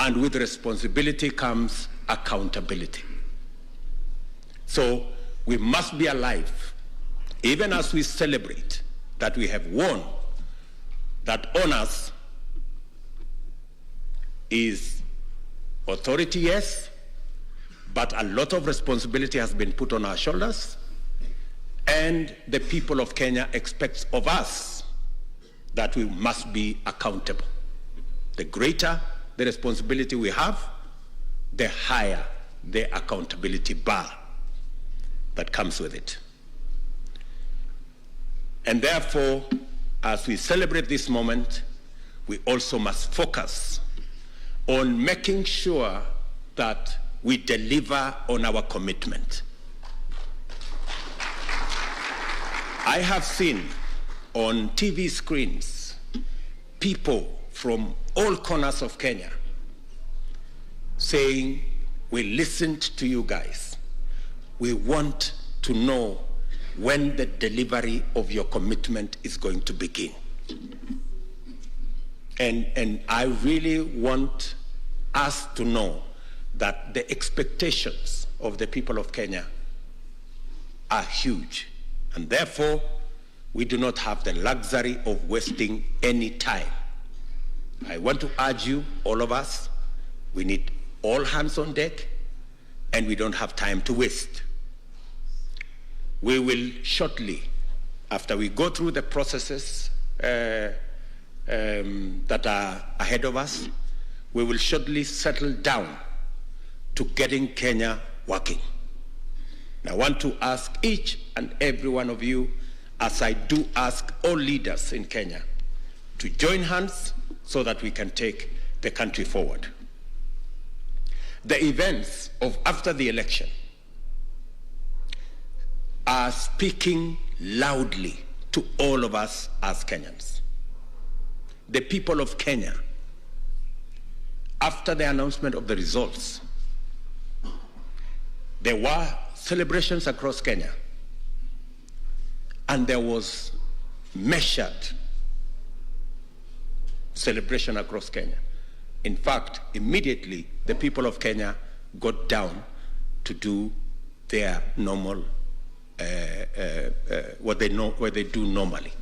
And with responsibility comes accountability. So we must be alive, even as we celebrate that we have won, that on us is authority, yes, but a lot of responsibility has been put on our shoulders, and the people of Kenya expect of us that we must be accountable. The greater the responsibility we have, the higher the accountability bar that comes with it. And therefore, as we celebrate this moment, we also must focus on making sure that we deliver on our commitment. I have seen on TV screens people from all corners of Kenya saying, we listened to you guys. We want to know when the delivery of your commitment is going to begin. And I really want us to know that the expectations of the people of Kenya are huge. And therefore, we do not have the luxury of wasting any time. I want to urge you, all of us, we need all hands on deck, and we don't have time to waste. We will shortly, after we go through the processes that are ahead of us, we will shortly settle down to getting Kenya working. And I want to ask each and every one of you, as I do ask all leaders in Kenya, to join hands so that we can take the country forward. The events of after the election are speaking loudly to all of us as Kenyans. The people of Kenya, after the announcement of the results, there were celebrations across Kenya, and there was measured celebration across Kenya. In fact, immediately the people of Kenya got down to do their normal, what they do normally,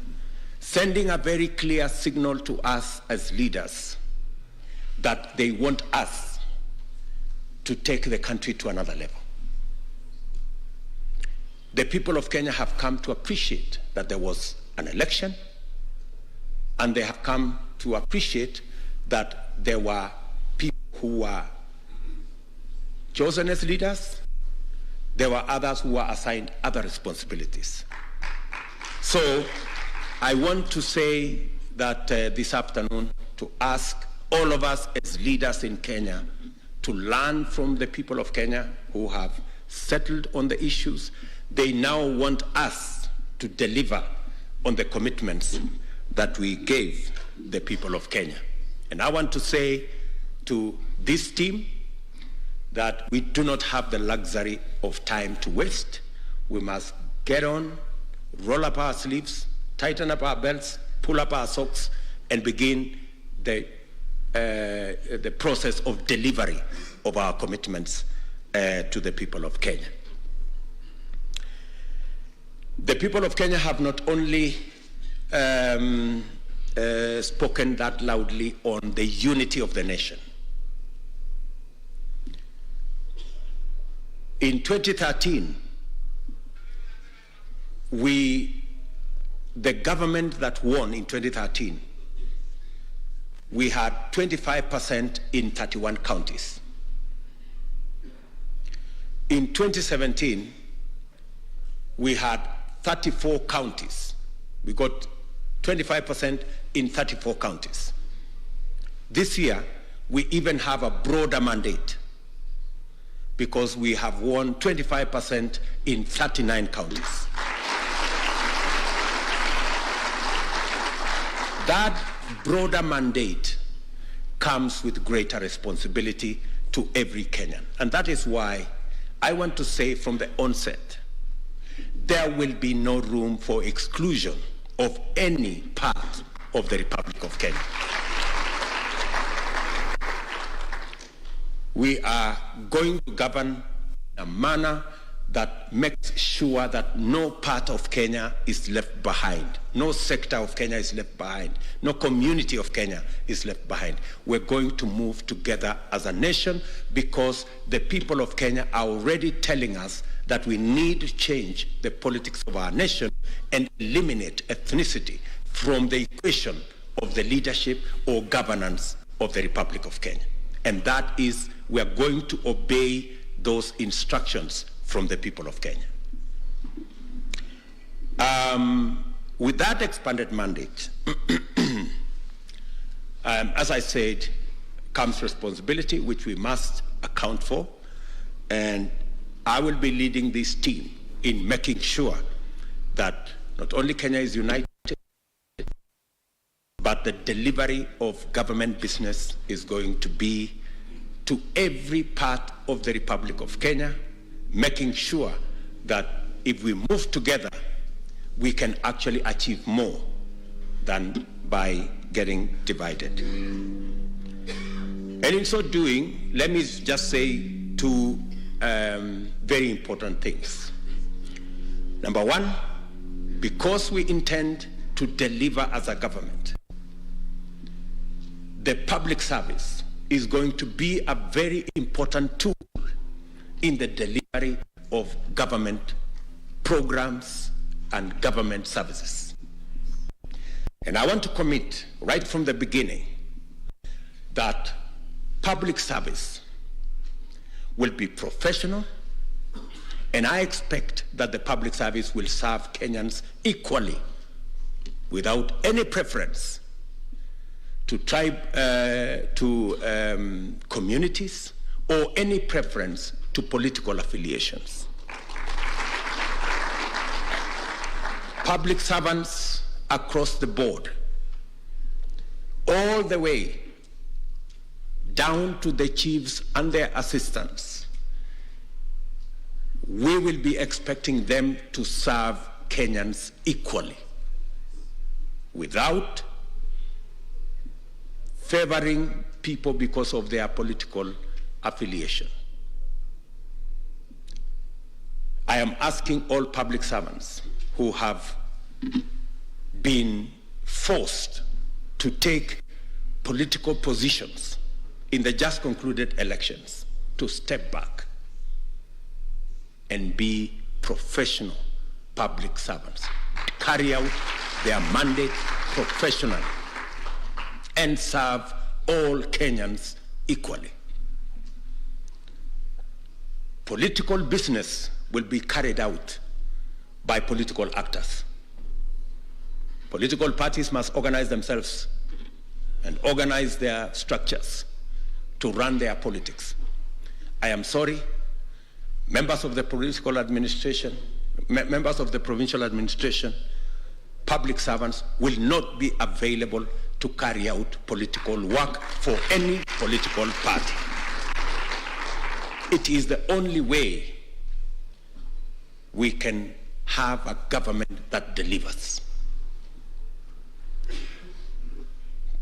sending a very clear signal to us as leaders that they want us to take the country to another level. The people of Kenya have come to appreciate that there was an election, and they have come to appreciate that there were people who were chosen as leaders. There were others who were assigned other responsibilities. So I want to say that this afternoon, to ask all of us as leaders in Kenya to learn from the people of Kenya who have settled on the issues. They now want us to deliver on the commitments that we gave the people of Kenya. And I want to say to this team that we do not have the luxury of time to waste. We must get on, roll up our sleeves, tighten up our belts, pull up our socks, and begin the process of delivery of our commitments to the people of Kenya. The people of Kenya have not only spoken that loudly on the unity of the nation. In 2013, the government that won in 2013, we had 25% in 31 counties. In 2017, we had 34 counties. We got 25% in 34 counties. This year, we even have a broader mandate because we have won 25% in 39 counties. That broader mandate comes with greater responsibility to every Kenyan. And that is why I want to say from the onset, there will be no room for exclusion of any part of the Republic of Kenya. We are going to govern in a manner that makes sure that no part of Kenya is left behind. No sector of Kenya is left behind. No community of Kenya is left behind. We're going to move together as a nation because the people of Kenya are already telling us that we need to change the politics of our nation and eliminate ethnicity from the equation of the leadership or governance of the Republic of Kenya. And that is, we are going to obey those instructions from the people of Kenya. With that expanded mandate, as I said, comes responsibility, which we must account for, and I will be leading this team in making sure that not only Kenya is united, but the delivery of government business is going to be to every part of the Republic of Kenya, making sure that if we move together, we can actually achieve more than by getting divided. And in so doing, let me just say two very important things. Number one, because we intend to deliver as a government, the public service is going to be a very important tool in the delivery of government programs and government services. And I want to commit right from the beginning that public service will be professional, and I expect that the public service will serve Kenyans equally without any preference to communities or any preference to political affiliations. Public servants across the board, all the way down to the chiefs and their assistants, we will be expecting them to serve Kenyans equally, without favoring people because of their political affiliation. I am asking all public servants who have been forced to take political positions in the just concluded elections to step back and be professional public servants, carry out their mandate professionally, and serve all Kenyans equally. Political business will be carried out by political actors. Political parties must organize themselves and organize their structures to run their politics. I am sorry, members of the political administration, members of the provincial administration, public servants will not be available to carry out political work for any political party. It is the only way we can have a government that delivers.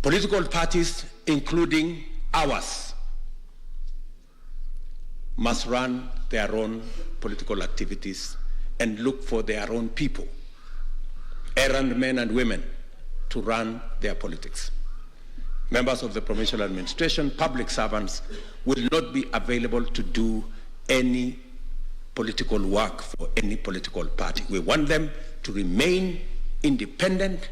Political parties, including ours, must run their own political activities and look for their own people, errand men and women, to run their politics. Members of the provincial administration, public servants, will not be available to do any political work for any political party. We want them to remain independent,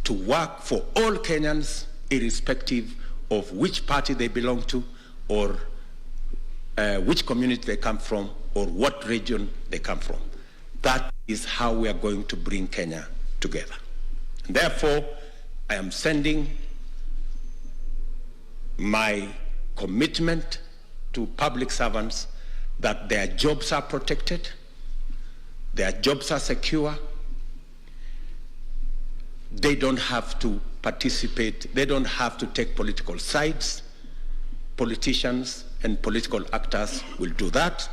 to work for all Kenyans, irrespective of which party they belong to, or which community they come from, or what region they come from. That is how we are going to bring Kenya together. And therefore, I am sending my commitment to public servants that their jobs are protected, their jobs are secure, they don't have to participate, they don't have to take political sides. Politicians and political actors will do that.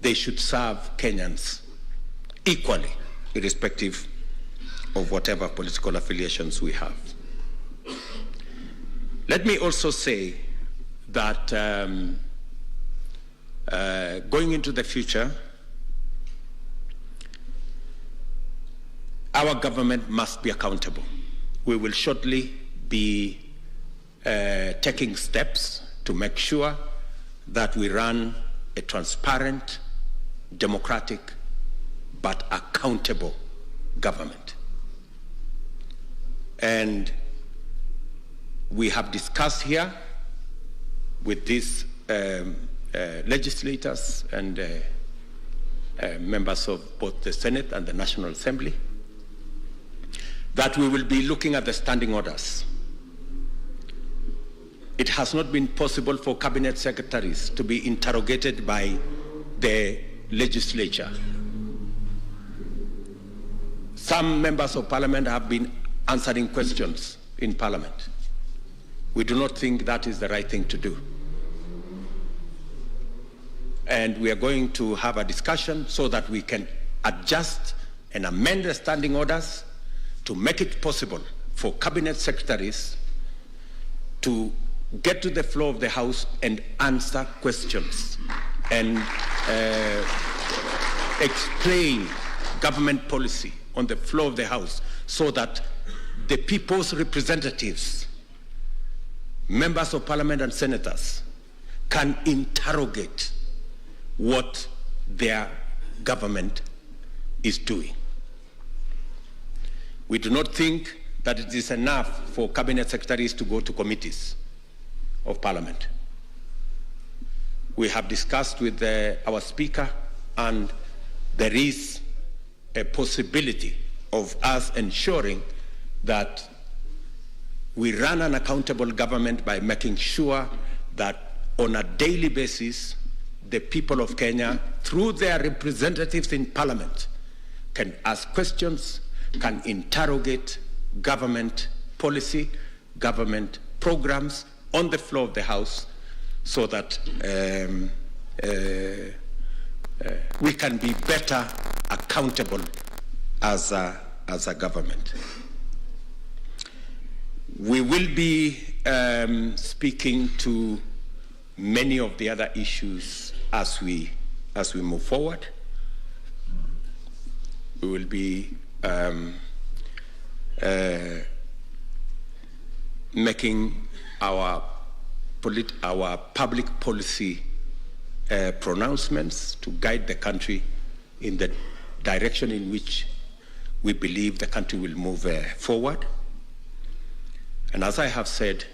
They should serve Kenyans equally, irrespective of whatever political affiliations we have. Let me also say that going into the future, our government must be accountable. We will shortly be taking steps to make sure that we run a transparent, democratic, but accountable government. And we have discussed here with these legislators and members of both the Senate and the National Assembly that we will be looking at the standing orders. It has not been possible for cabinet secretaries to be interrogated by the legislature. Some members of parliament have been answering questions in parliament. We do not think that is the right thing to do. And we are going to have a discussion so that we can adjust and amend the standing orders to make it possible for cabinet secretaries to get to the floor of the House and answer questions and explain government policy on the floor of the House so that the people's representatives, members of parliament and senators, can interrogate what their government is doing. We do not think that it is enough for cabinet secretaries to go to committees of parliament. We have discussed with our speaker, and there is a possibility of us ensuring that we run an accountable government by making sure that on a daily basis, the people of Kenya, through their representatives in parliament, can ask questions, can interrogate government policy, government programs on the floor of the House, so that we can be better accountable as a government. We will be speaking to many of the other issues as we move forward. We will be making our public policy pronouncements to guide the country in the direction in which we believe the country will move forward. And as I have said,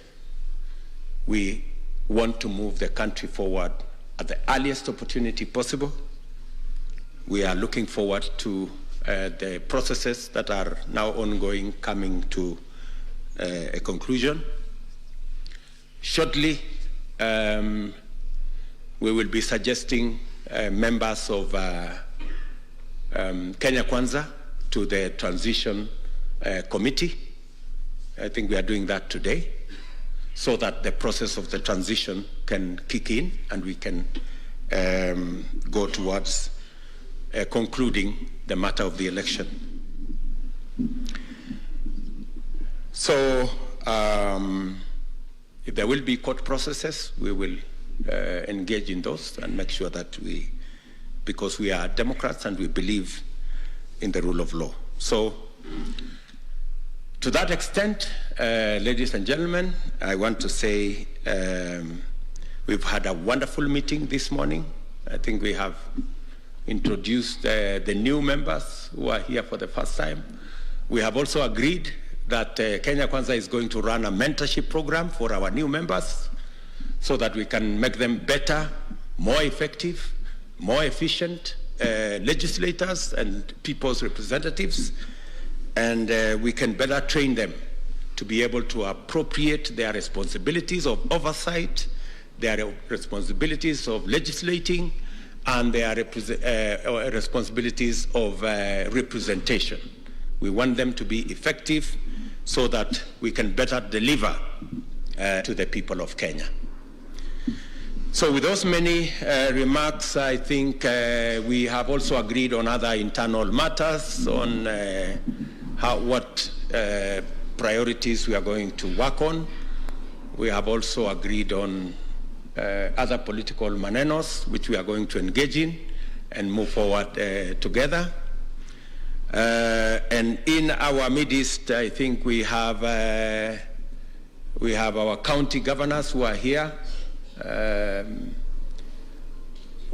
we want to move the country forward at the earliest opportunity possible. We are looking forward to the processes that are now ongoing coming to a conclusion. Shortly, we will be suggesting members of Kenya Kwanza to the transition committee. I think we are doing that today, so that the process of the transition can kick in and we can go towards concluding the matter of the election. So if there will be court processes, we will engage in those and make sure that because we are Democrats and we believe in the rule of law. So to that extent, ladies and gentlemen, I want to say we've had a wonderful meeting this morning. I think we have introduced the new members who are here for the first time. We have also agreed that Kenya Kwanza is going to run a mentorship program for our new members so that we can make them better, more effective, more efficient legislators and people's representatives, and we can better train them to be able to appropriate their responsibilities of oversight, their responsibilities of legislating, and their responsibilities of representation. We want them to be effective so that we can better deliver to the people of Kenya. So with those many remarks, I think we have also agreed on other internal matters, on what priorities we are going to work on. We have also agreed on other political manenos, which we are going to engage in and move forward together. And in our midst, I think we have our county governors who are here.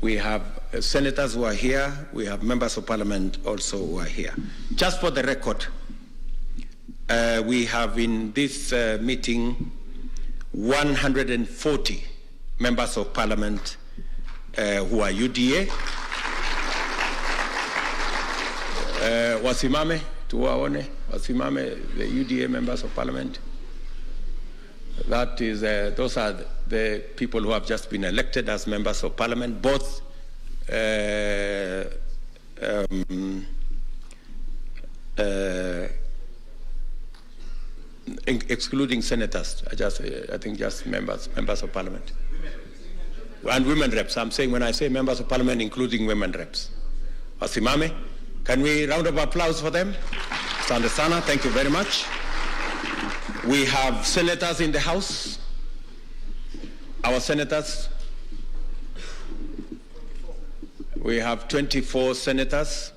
We have senators who are here. We have members of parliament also who are here. Just for the record, we have in this meeting 140 members of parliament who are UDA. Wasimame, tuwaone, wasimame, the UDA members of parliament. That is, those are the people who have just been elected as members of parliament, both excluding senators. I think just members of parliament. And women reps. I'm saying when I say members of parliament, including women reps. Wasimame, can we round of applause for them? Asante sana, thank you very much. We have senators in the House. Our senators. We have 24 senators.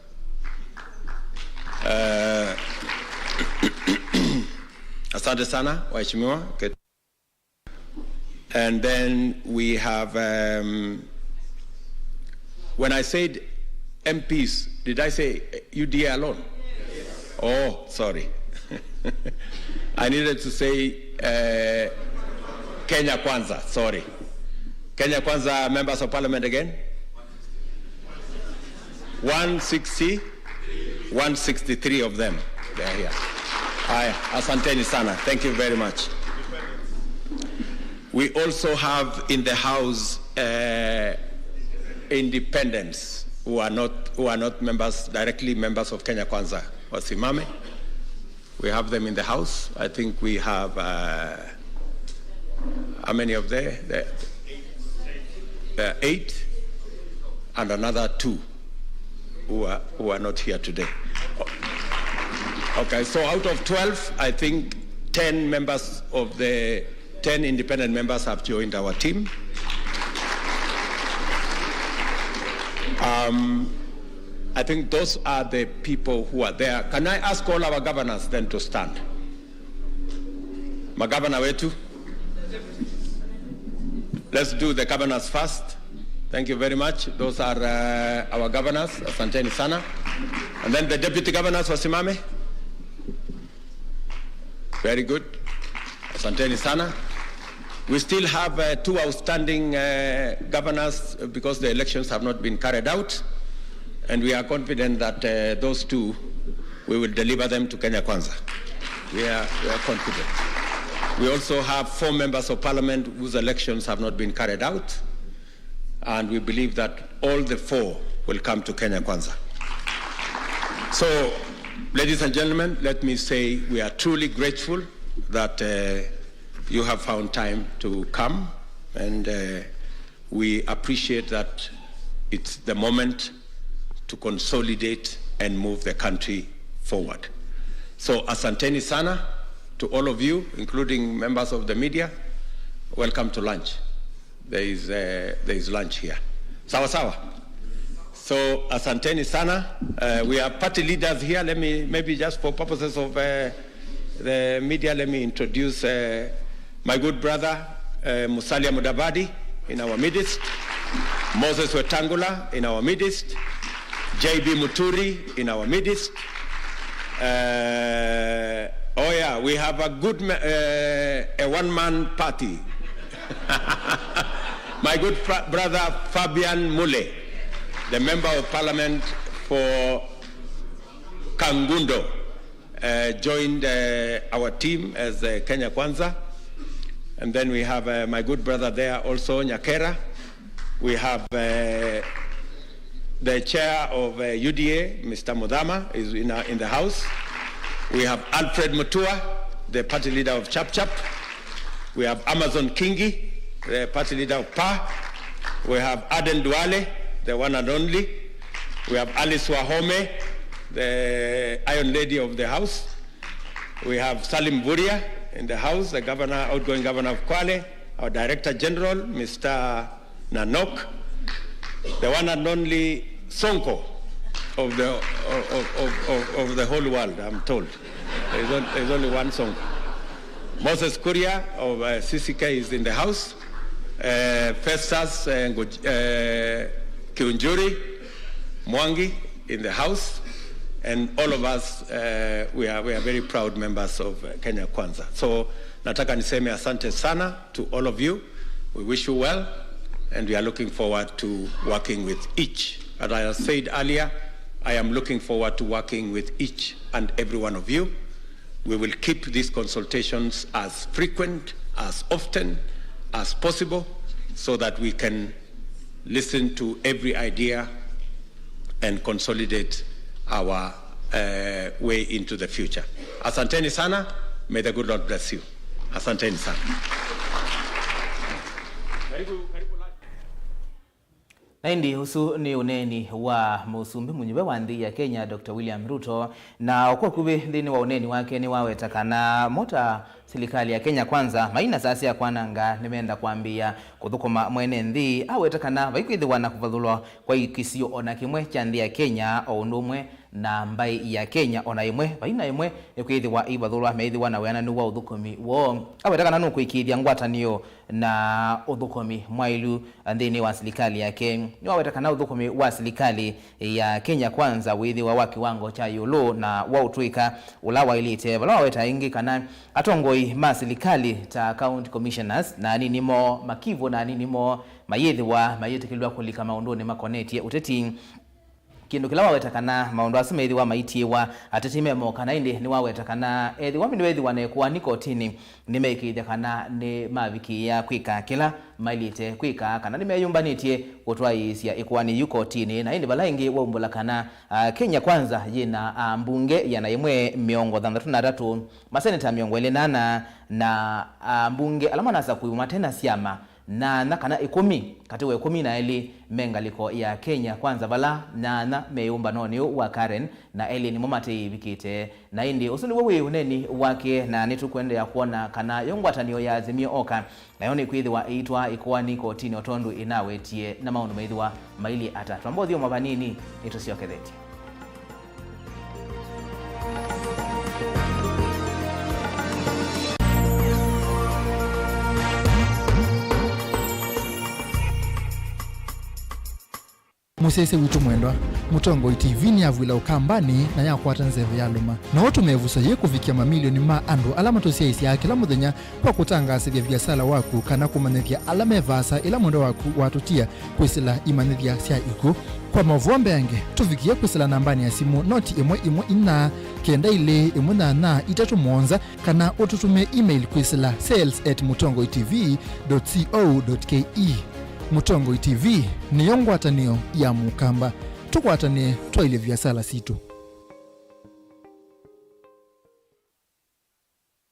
Asante sana, waheshimiwa. And then we have, when I said MPs, did I say UDA alone? Yes. Oh, sorry. I needed to say Kenya Kwanza, sorry. Kenya Kwanza members of parliament again? 163 of them. They're here. Hi, asanteni sana. Thank you very much. We also have in the House independents who are not members, directly members of Kenya Kwanza. Wasimame. We have them in the House. I think we have, how many of them? There are 8 and another 2 who are not here today. Okay, so out of 12, I think 10 members of the 10 independent members have joined our team. I think those are the people who are there. Can I ask all our governors then to stand? Magavana wetu. Let's do the governors first. Thank you very much. Those are our governors. Asanteni sana. And then the deputy governors, wasimame. Very good. Asanteni sana. We still have 2 outstanding governors because the elections have not been carried out. And we are confident that those 2, we will deliver them to Kenya Kwanza. We are confident. We also have 4 members of parliament whose elections have not been carried out. And we believe that all the 4 will come to Kenya Kwanza. So, ladies and gentlemen, let me say we are truly grateful that you have found time to come. And we appreciate that it's the moment to consolidate and move the country forward. So asanteni sana to all of you, including members of the media. Welcome to lunch. There is lunch here. Sawa sawa. So asanteni sana. We have party leaders here. Let me, maybe just for purposes of the media, let me introduce my good brother, Musalia Mudavadi, in our midst. Moses Wetangula in our midst. JB Muturi in our midst. Oh yeah, we have a good, a one-man party. My good brother Fabian Mule, the member of parliament for Kangundo, joined our team as Kenya Kwanza. And then we have my good brother there also, Nyakera. We have the chair of UDA, Mr. Mudama, is in the house. We have Alfred Mutua, the party leader of Chap Chap. We have Amazon Kingi, the party leader of PA. We have Aden Duale, the one and only. We have Alice Wahome, the Iron Lady of the house. We have Salim Buria in the house, the governor, outgoing governor of Kwale. our Director General, Mr. Nanok, the one and only Sonko of the whole world, I'm told. There's only one Sonko. Moses Kuria of CCK is in the house. Festus Kiunjuri, Mwangi in the house. And all of us, we are very proud members of Kenya Kwanza. So, nataka niseme asante sana to all of you. We wish you well, and we are looking forward to working with each. As I said earlier, I am looking forward to working with each and every one of you. We will keep these consultations as frequent, as often as possible, so that we can listen to every idea and consolidate our way into the future. Asanteni sana. May the good Lord bless you. Asanteni sana. Naindi husu ni uneni wa Musumbi Musakue wa nthi ya Kenya Dr. William Ruto na kwa kubi ndini wa uneni wake ni wawetakana mota serikali ya Kenya Kwanza maina sasi ya kwananga nimeenda kuambia kuthukuma mwene nthi awetakana vaikwithiwa na kuvathulwa kwa ikisio ona kimwe cha nthi ya Kenya o ndumwe na mbai ya Kenya ona imwe baina imwe ikwithiwa ivathulwa meithiwa na weana nuwa uthukumi wo awetakana no kuikithia ngwatanio na uthukumi mwailu nthini wa serikali yake ni wawetakana uthukumi wa serikali ya Kenya Kwanza withiwa wa kiwango cha yulu na wa utwika ulawa ilite vala waweta ingi kana atongoi ma serikali ta county commissioners na nini mo makivu na nini mo mayethiwa mayetekilwa kulika maundoni makonetie uteti kindu kila wawetakana maundu asimeithi wa maitiwa atetime mo kana indi ni wawetakana ethi wami niwethi wanekuwa nikotini nimeikithia kana ni maviki ya kwika kila mailite kwika kana nimeyumbanitie utwaisia ikwani yukotini na indi balaingi waumbula kana Kenya Kwanza yina mbunge yana imwe miongo 33 maseneta miongo 8 na mbunge alama nasa kuima tena siama na kana 10 katiwe 10 na eli mengaliko ya Kenya Kwanza bala na meumba noni wa Karen na eli ni momate vikite na indi usuli wewe uneni wake na nitukwendea kuona kana yongwatanio ya Azimio Oka na yoni kwithiwa itwa ikuwa niko tini otondu inawetie na maundu meithiwa maili atatu ambothio mavanini itusioketheti. Musese witu mwendwa Mutongo TV ni avwila ukambani na yakwata nzeve ya luma na watu mevusa ye kufikia mamilioni ma andu alama tosia isi ya kila muthenya kwa kutangasithia biasala waku kana kumanithia alama evasa ila mwendo waku watutia kwisila imanithia sia iku kwa mavuombe yange tufikia kwisila nambani ya simu noti imwe ina kenda ile imwe na itatu monza kana ututume email kwisila sales@mutongotv.co.ke. Mutongo TV ni yongwatanio ya mukamba tukwatanie twaile biasala situ.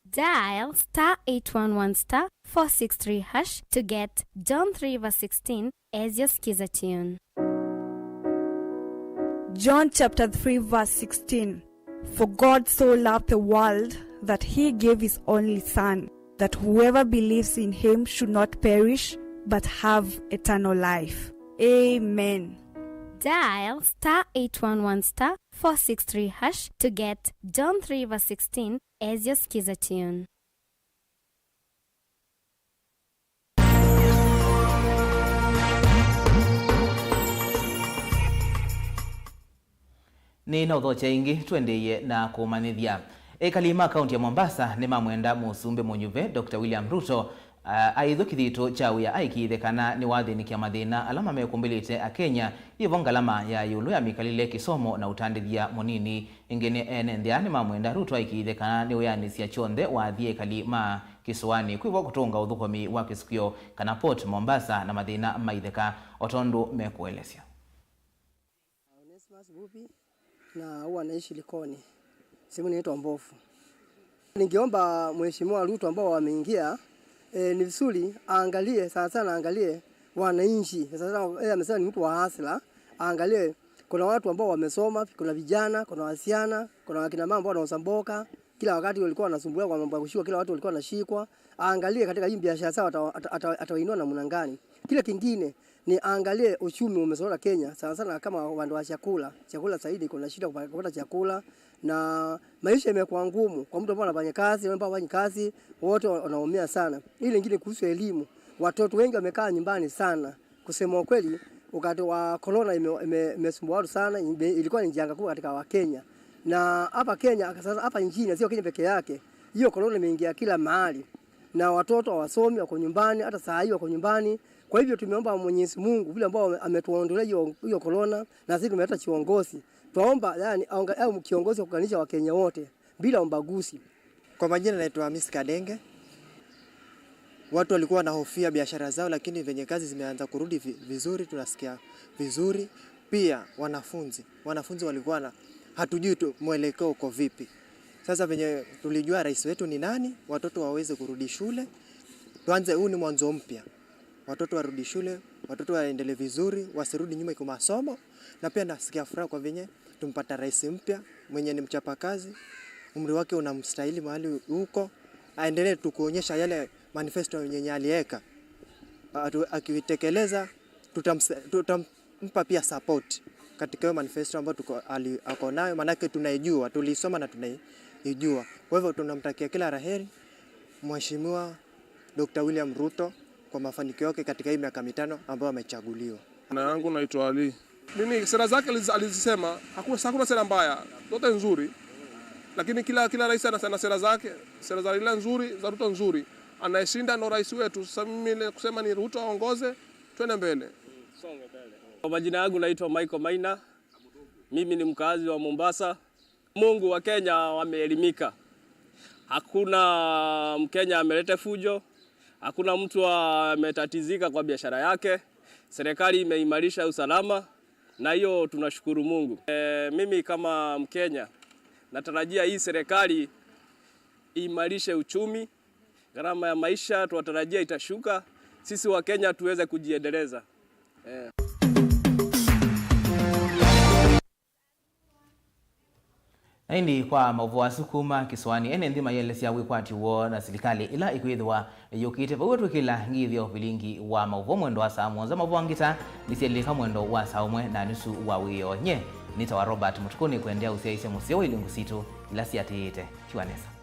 Dial *811*463# to get John 3:16 as your skiza tune. John chapter 3 verse 16. For God so loved the world that he gave his only son, that whoever believes in him should not perish but have eternal life. Amen. Dial *811*463# to get John 3:16 as your skiza tune. Ni na udhocha ingi tuendeye na kumanithia. Kalima kaunti ya Mombasa ni mamwenda Musumbi Musakue Dr. William Ruto aidho kithito chau ya aikithekana ni wathini kia mathina alama mekumbilite a Kenya ivo ngalama ya yulu ya mikalile kisomo na utandithia monini ingine Enenthi ni mamwenda Ruto aikithekana ni uyanisia chonthe wathie kalima kisuani kwivo kutunga uthukumi wa kisikio kana Port Mombasa na mathina maitheka otondu mekuelesya. Na huwa naishi Likoni. Simu inaitwa Mbofu. Ningeomba Mheshimiwa Ruto ambao wameingia ni vizuri aangalie sana aangalie wananchi. Sasa yeye amesema ni mtu wa hasla, aangalie kuna watu ambao wamesoma, kuna vijana, kuna wasichana, kuna wakina mama ambao wanauza mboga. Kila wakati walikuwa wanasumbuliwa kwa mambo ya kushikwa, kila watu walikuwa wanashikwa. aangalie katika hii biashara sawa atawainua namna gani. Kile kingine ni aangalie uchumi umezorota Kenya sana kama wando wa chakula zaidi kuna shida kupata chakula na maisha yamekuwa ngumu kwa mtu ambao anafanya kazi, ambao hafanyi kazi, wote wanaumia sana. Ile nyingine kuhusu elimu, watoto wengi wamekaa nyumbani sana. Kusema kweli wakati wa corona imesumbua watu sana, ilikuwa ni janga kubwa katika Wakenya. Na hapa Kenya sasa hapa nchini sio Kenya peke yake. Hiyo corona imeingia kila mahali. Na watoto hawasomi wako nyumbani, hata saa hii wako nyumbani. Kwa hivyo tumeomba Mwenyezi Mungu vile ambao ametuondolea hiyo corona na sisi tumeleta kiongozi. Tuomba yani au kiongozi wa kuunganisha Wakenya wote bila ubaguzi. Kwa majina naitwa Miss Kadenge. Watu walikuwa wanahofia biashara zao lakini venye kazi zimeanza kurudi vizuri tunasikia vizuri. Pia wanafunzi walikuwa na hatujui mwelekeo uko vipi. Sasa venye tulijua rais wetu ni nani, watoto waweze kurudi shule. Tuanze huu ni mwanzo mpya. Watoto warudi shule, watoto waendelee vizuri, wasirudi nyuma kwa masomo. Na pia nasikia furaha kwa venye tumpata rais mpya mwenye ni mchapakazi. Umri wake unamstahili mahali huko. Aendelee tukuonyesha yale manifesto yenye aliweka. Akitekeleza tutampa pia support katika hiyo manifesto ambayo ako nayo, manake tunaijua, tulisoma na tunaijua. Kwa hivyo tunamtakia kila laheri Mheshimiwa Dr. William Ruto kwa mafanikio yake katika hii miaka 5 ambayo amechaguliwa. Na yangu naitwa Ali. Mimi sera zake alizisema hakuna sera mbaya, zote nzuri. Lakini kila rais ana sera zake, sera za ile nzuri, za Ruto nzuri. Anayeshinda ndo rais wetu. Sasa mimi kusema ni Ruto aongoze, twende mbele. Songe mbele. Kwa majina yangu naitwa Michael Maina. Mimi ni mkazi wa Mombasa. Mungu wa Kenya wameelimika. Hakuna Mkenya ameleta fujo. Hakuna mtu ametatizika kwa biashara yake. Serikali imeimarisha usalama na hiyo tunashukuru Mungu. Mimi kama Mkenya natarajia hii serikali iimarishe uchumi. Gharama ya maisha tunatarajia itashuka. Sisi wa Kenya tuweze kujiendeleza. Naindi kwa mavua sukuma kiswani Enenthi mayelesi ya wikwati uo na serikali ila ikuithwa yukite pawetu kila ngithio vilingi wa mauvo mwendo wa saa mwanza mavua ngita nisielika mwendo wa saa umwe na nusu wa wio nye nita wa Robert Mutukuni kuendea usiaise musio ilingu situ ila siatihite kiwanesa.